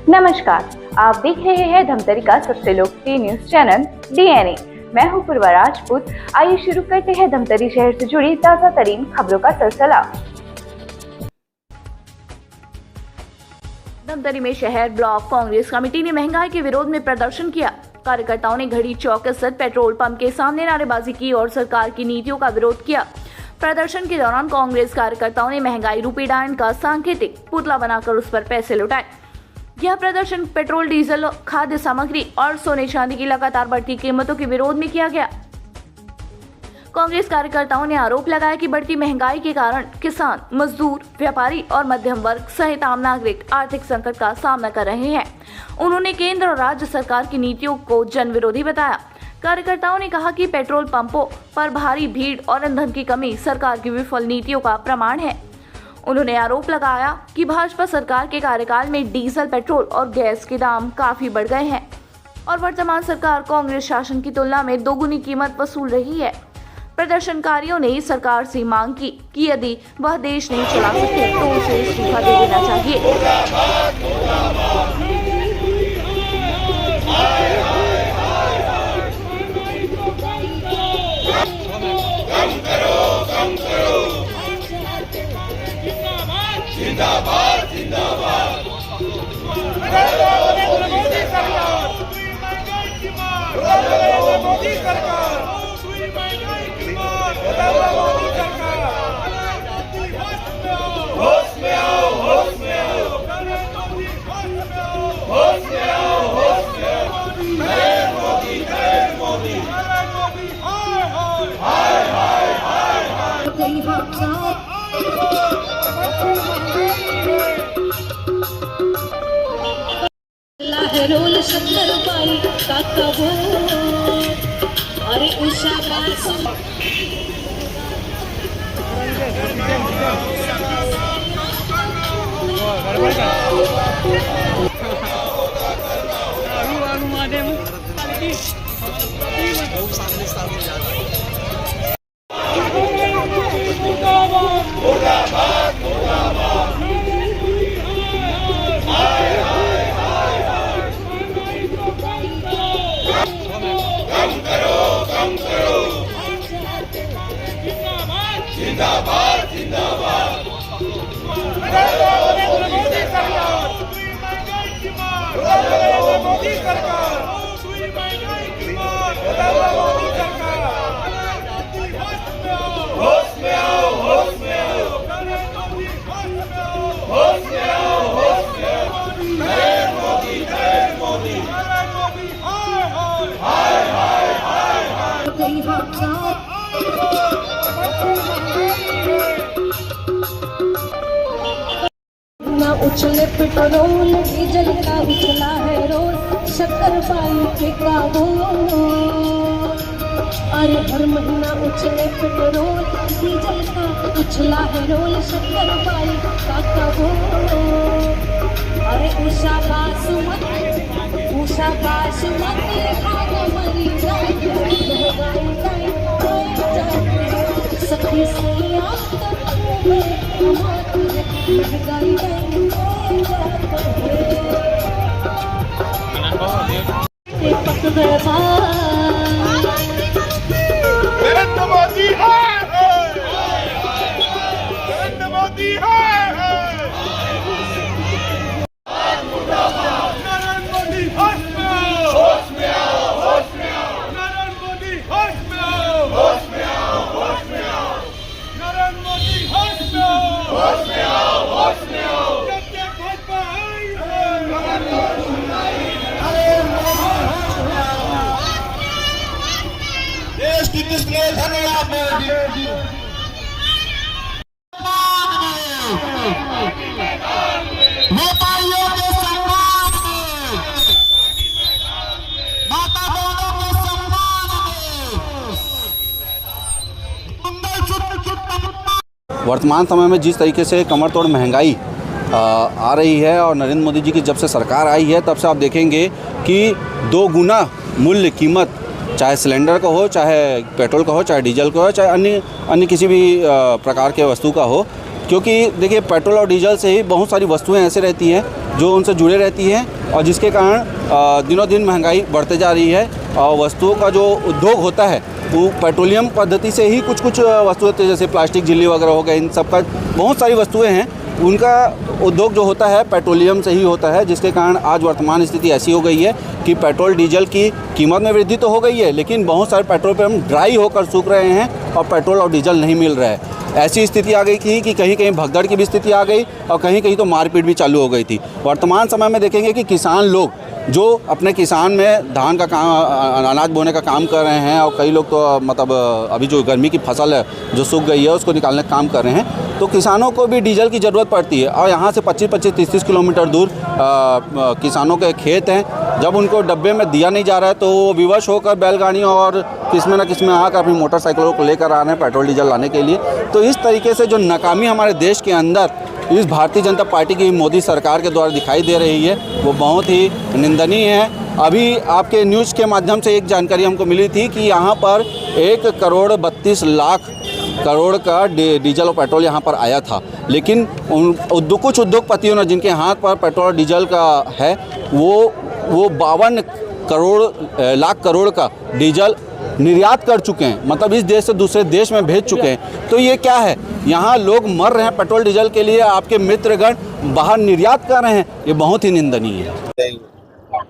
नमस्कार, आप देख रहे हैं धमतरी का सबसे लोकप्रिय न्यूज चैनल DNA। मैं हूं पूर्वा राजपूत। आइए शुरू करते हैं धमतरी शहर से जुड़ी ताजा तरीन खबरों का सिलसिला। धमतरी में शहर ब्लॉक कांग्रेस कमेटी ने महंगाई के विरोध में प्रदर्शन किया। कार्यकर्ताओं ने घड़ी चौक स्थित पेट्रोल पंप के सामने नारेबाजी की और सरकार की नीतियों का विरोध किया। प्रदर्शन के दौरान कांग्रेस कार्यकर्ताओं ने महंगाई रूपी डायन का सांकेतिक पुतला बनाकर उस पर पैसे लुटाए। यह प्रदर्शन पेट्रोल, डीजल, खाद्य सामग्री और सोने चांदी की लगातार बढ़ती कीमतों के विरोध में किया गया। कांग्रेस कार्यकर्ताओं ने आरोप लगाया कि बढ़ती महंगाई के कारण किसान, मजदूर, व्यापारी और मध्यम वर्ग सहित आम नागरिक आर्थिक संकट का सामना कर रहे हैं। उन्होंने केंद्र और राज्य सरकार की नीतियों को जन विरोधी बताया। कार्यकर्ताओं ने कहा कि पेट्रोल पंपों पर भारी भीड़ और ईंधन की कमी सरकार की विफल नीतियों का प्रमाण है। उन्होंने आरोप लगाया कि भाजपा सरकार के कार्यकाल में डीजल, पेट्रोल और गैस के दाम काफी बढ़ गए हैं और वर्तमान सरकार कांग्रेस शासन की तुलना में दोगुनी कीमत वसूल रही है। प्रदर्शनकारियों ने सरकार से मांग की कि यदि वह देश नहीं चला सकते तो उसे इस्तीफा दे देना चाहिए। जिंदाबाद जिंदाबाद मोदी सरकार, मोदी सरकार, होश में आओ, होश में आओ, होश में आओ, होश में आओ। जय मोदी, जय मोदी, हाय हाय हाय हाय। रोल शक्कर पाई काका वो, अरे उषा बासु जिंदाबाद जिंदाबाद मोदी सरकार, मोदी सरकार, होश में आओ, होश में आओ, होश में आओ, होश में आओ। जय मोदी, जय मोदी, हाय हाय हाय हाय। ना उछले पेट्रोल डीजल का उछला है रोल, शक्कर पाई के काबू, अरे हर महीना उछले पेट्रोल डीजल का उछला है रोल, शक्कर पाई का काबू, अरे उषा बासुमती, उषा बासुमती खाना मरी जाए, सखी से नरेंद्र मोदी है, नरेंद्र मोदी है, नरेंद्र मोदी होश में आओ, होश में आओ, होश में आओ, नरेंद्र मोदी होश में आओ, होश में आओ, होश में आओ, नरेंद्र मोदी होश में आओ, होश में आओ, होश में आओ। देश की किस लिए धन्यवाद व्यापारियों के सम्मान में, माता बहनों के सम्मान में। वर्तमान समय में जिस तरीके से कमर तोड़ महंगाई आ रही है और नरेंद्र मोदी जी की जब से सरकार आई है तब से आप देखेंगे कि 2 गुना मूल्य कीमत, चाहे सिलेंडर का हो, चाहे पेट्रोल का हो, चाहे डीजल का हो, चाहे अन्य किसी भी प्रकार के वस्तु का हो, क्योंकि देखिए पेट्रोल और डीजल से ही बहुत सारी वस्तुएं ऐसे रहती हैं जो उनसे जुड़े रहती हैं और जिसके कारण दिनों दिन महंगाई बढ़ते जा रही है। और वस्तुओं का जो उद्योग होता है वो पेट्रोलियम पद्धति से ही कुछ वस्तुएं होती है, जैसे प्लास्टिक झिल्ली वगैरह हो गए, इन सब का बहुत सारी वस्तुएं हैं, उनका उद्योग जो होता है पेट्रोलियम से ही होता है, जिसके कारण आज वर्तमान स्थिति ऐसी हो गई है कि पेट्रोल डीजल की कीमत में वृद्धि तो हो गई है, लेकिन बहुत सारे पेट्रोल पंप ड्राई होकर सूख रहे हैं और पेट्रोल और डीजल नहीं मिल रहा है। ऐसी स्थिति आ गई थी कि कहीं कहीं भगदड़ की भी स्थिति आ गई और कहीं कहीं तो मारपीट भी चालू हो गई थी। वर्तमान समय में देखेंगे कि किसान लोग जो अपने किसान में धान का काम, अनाज बोने का काम कर रहे हैं और कई लोग तो मतलब अभी जो गर्मी की फसल है जो सूख गई है उसको निकालने का काम कर रहे हैं, तो किसानों को भी डीजल की ज़रूरत पड़ती है। और यहाँ से 25-25, 30-30 किलोमीटर दूर किसानों के खेत हैं, जब उनको डब्बे में दिया नहीं जा रहा है तो वो विवश होकर बैलगाड़ियों और किसमें न किसमें आकर अपनी मोटरसाइकिलों को लेकर आ रहे हैं पेट्रोल डीजल लाने के लिए। तो इस तरीके से जो नाकामी हमारे देश के अंदर इस भारतीय जनता पार्टी की मोदी सरकार के द्वारा दिखाई दे रही है वो बहुत ही निंदनीय है। अभी आपके न्यूज़ के माध्यम से एक जानकारी हमको मिली थी कि यहाँ पर 1 करोड़ 32 लाख करोड़ का डीजल और पेट्रोल यहाँ पर आया था, लेकिन कुछ उद्योगपतियों ने जिनके हाथ पर पेट्रोल और डीजल का है वो 52 लाख करोड़ का डीजल निर्यात कर चुके हैं, मतलब इस देश से दूसरे देश में भेज चुके हैं। तो ये क्या है, यहाँ लोग मर रहे हैं पेट्रोल डीजल के लिए, आपके मित्रगण बाहर निर्यात कर रहे हैं, ये बहुत ही निंदनीय है।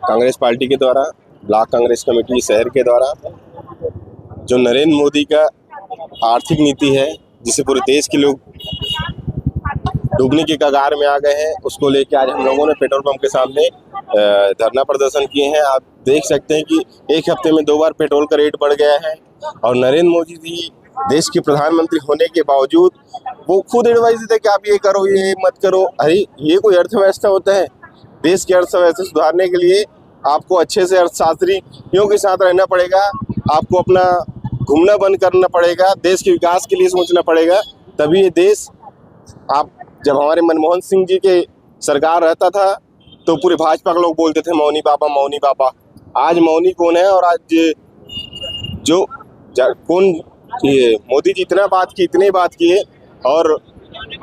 कांग्रेस पार्टी के द्वारा, ब्लॉक कांग्रेस कमेटी शहर के द्वारा जो नरेंद्र मोदी का आर्थिक नीति है जिसे पूरे देश के लोग डूबने के कगार में आ गए हैं, उसको लेकर आज हम लोगों ने पेट्रोल पंप के सामने धरना प्रदर्शन किए हैं। आप देख सकते हैं कि एक हफ्ते में 2 बार पेट्रोल का रेट बढ़ गया है और नरेंद्र मोदी जी देश के प्रधानमंत्री होने के बावजूद वो खुद एडवाइस देते कि आप ये करो, ये मत करो। अरे ये कोई अर्थव्यवस्था होता है? देश की अर्थव्यवस्था सुधारने के लिए आपको अच्छे से अर्थशास्त्रियों के साथ रहना पड़ेगा, आपको अपना घूमना बंद करना पड़ेगा, देश के विकास के लिए सोचना पड़ेगा, तभी ये देश। आप जब हमारे मनमोहन सिंह जी के सरकार रहता था तो पूरे भाजपा के लोग बोलते थे मौनी बाबा, मौनी बाबा। आज मौनी कौन है? और आज कौन ये मोदी जी इतने बात किए और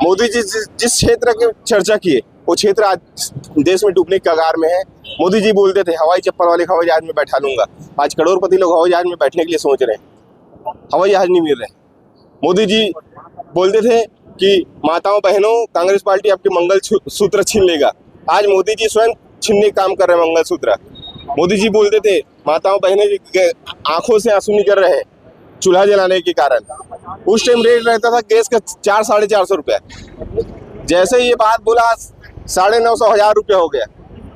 मोदी जी जिस क्षेत्र की चर्चा किए वो क्षेत्र आज देश में डूबने के कगार में है। मोदी जी बोलते थे हवाई चप्पल वाले हवाई जहाज में बैठा लूंगा, आज करोड़पति लोग हवाई जहाज में बैठने के लिए सोच रहे हैं, हवाई जहाज नहीं मिल रहे। मोदी जी बोलते थे कि माताओं बहनों कांग्रेस पार्टी आपके मंगल सूत्र छीन लेगा, आज मोदी जी स्वयं छीनने का काम कर रहे हैं मंगल सूत्र। मोदी जी बोलते थे माताओं बहनें आंखों से आंसू निकल रहे हैं चूल्हा जलाने के कारण, उस टाइम रेट रहता था गैस का 400-450 रुपये, जैसे ये बात बोला 950-1000 रुपये हो गया।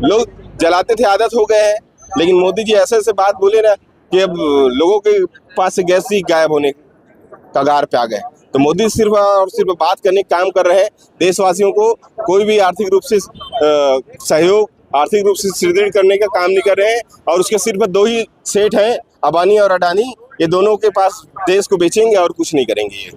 लोग जलाते थे, आदत हो गए हैं, लेकिन मोदी जी ऐसे बात बोले ना कि अब लोगों के पास से गैस ही गायब होने कगार पे आ गए। तो मोदी सिर्फ और सिर्फ बात करने का काम कर रहे हैं, देशवासियों को कोई भी आर्थिक रूप से सहयोग, आर्थिक रूप से सुदृढ़ करने का काम नहीं कर रहे हैं। और उसके सिर्फ 2 ही सेठ हैं, अंबानी और अडानी, ये दोनों के पास देश को बेचेंगे और कुछ नहीं करेंगे। ये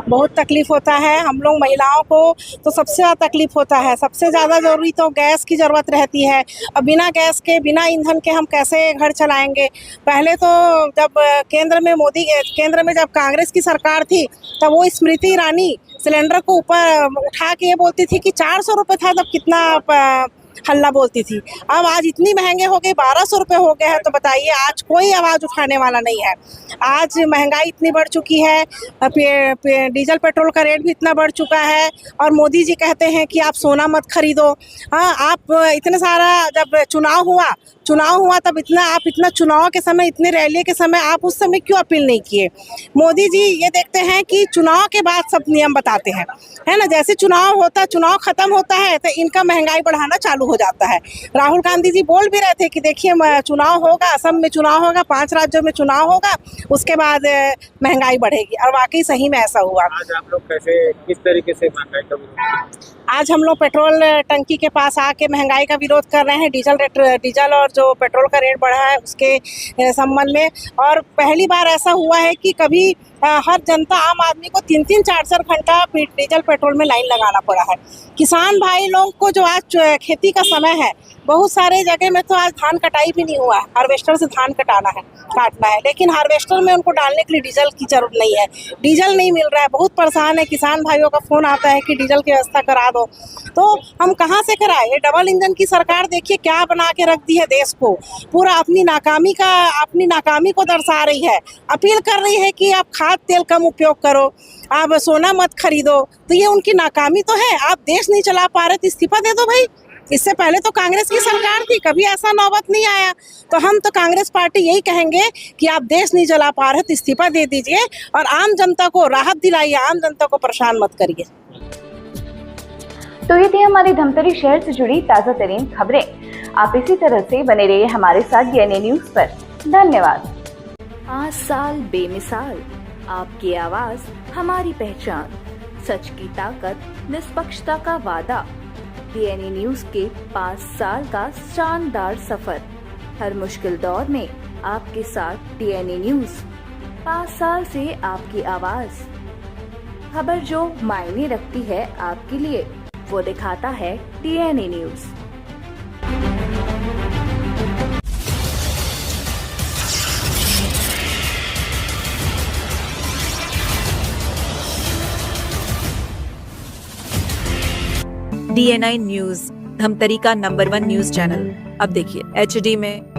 बहुत तकलीफ होता है हम लोग महिलाओं को, तो सबसे ज़्यादा तकलीफ होता है। सबसे ज़्यादा ज़रूरी तो गैस की ज़रूरत रहती है। अब बिना गैस के, बिना ईंधन के हम कैसे घर चलाएंगे? पहले तो जब केंद्र में जब कांग्रेस की सरकार थी तब वो स्मृति ईरानी सिलेंडर को ऊपर उठा के ये बोलती थी कि 400 रुपये था, तब कितना हल्ला बोलती थी। अब आज इतनी महंगे हो गए, 1200 रुपये हो गए हैं, तो बताइए आज कोई आवाज़ उठाने वाला नहीं है। आज महंगाई इतनी बढ़ चुकी है, डीजल पेट्रोल का रेट भी इतना बढ़ चुका है और मोदी जी कहते हैं कि आप सोना मत खरीदो। हाँ, आप इतने सारा जब चुनाव हुआ तब इतना चुनाव के समय, इतने रैली के समय आप उस समय क्यों अपील नहीं किए? मोदी जी ये देखते हैं कि चुनाव के बाद सब नियम बताते हैं, है ना। जैसे चुनाव खत्म होता है तो इनका महंगाई बढ़ाना चालू हो जाता है। राहुल गांधी जी बोल भी रहे थे कि देखिए चुनाव होगा, असम में चुनाव होगा, 5 राज्यों में चुनाव होगा, उसके बाद महंगाई बढ़ेगी, और वाकई सही में ऐसा हुआ। आज आप लोग किस तरीके से महंगाई का विरोध? आज हम लोग पेट्रोल टंकी के पास आके महंगाई का विरोध कर रहे हैं, डीजल और जो पेट्रोल का रेट बढ़ा है उसके संबंध में। और पहली बार ऐसा हुआ है कि कभी हर जनता आम आदमी को 3-3 4-4 घंटा डीजल पेट्रोल में लाइन लगाना पड़ा है। किसान भाई लोग को जो आज खेती का समय है, बहुत सारे जगह में तो आज धान कटाई भी नहीं हुआ है, हार्वेस्टर से धान काटना है, लेकिन हार्वेस्टर में उनको डालने के लिए डीजल की जरूरत नहीं है, डीजल नहीं मिल रहा है, बहुत परेशान है। किसान भाइयों का फोन आता है कि डीजल की व्यवस्था करा दो, तो हम कहाँ से कराएं? ये डबल इंजन की सरकार देखिए क्या बना के रख दी है देश को, पूरा अपनी नाकामी को दर्शा रही है, अपील कर रही है कि आप खाद तेल कम उपयोग करो, आप सोना मत खरीदो, तो ये उनकी नाकामी तो है। आप देश नहीं चला पा रहे तो इस्तीफा दे दो भाई। इससे पहले तो कांग्रेस की सरकार थी, कभी ऐसा नौबत नहीं आया। तो हम तो कांग्रेस पार्टी यही कहेंगे कि आप देश नहीं चला पा रहे तो इस्तीफा दे दीजिए और आम जनता को राहत दिलाइए, आम जनता को परेशान मत करिए। तो ये थी हमारी धमतरी शहर से जुड़ी ताजा तरीन खबरें। आप इसी तरह से बने रहिए हमारे साथ डीएनए न्यूज पर। धन्यवाद। 5 साल बेमिसाल, आपकी आवाज हमारी पहचान, सच की ताकत, निष्पक्षता का वादा। डीएनए न्यूज के 5 साल का शानदार सफर, हर मुश्किल दौर में आपके साथ डीएनए न्यूज। 5 साल से आपकी आवाज, खबर जो मायने रखती है आपके लिए, वो दिखाता है DNA news. DNI news, Dhamtari का नंबर 1 न्यूज चैनल। अब देखिए HD में,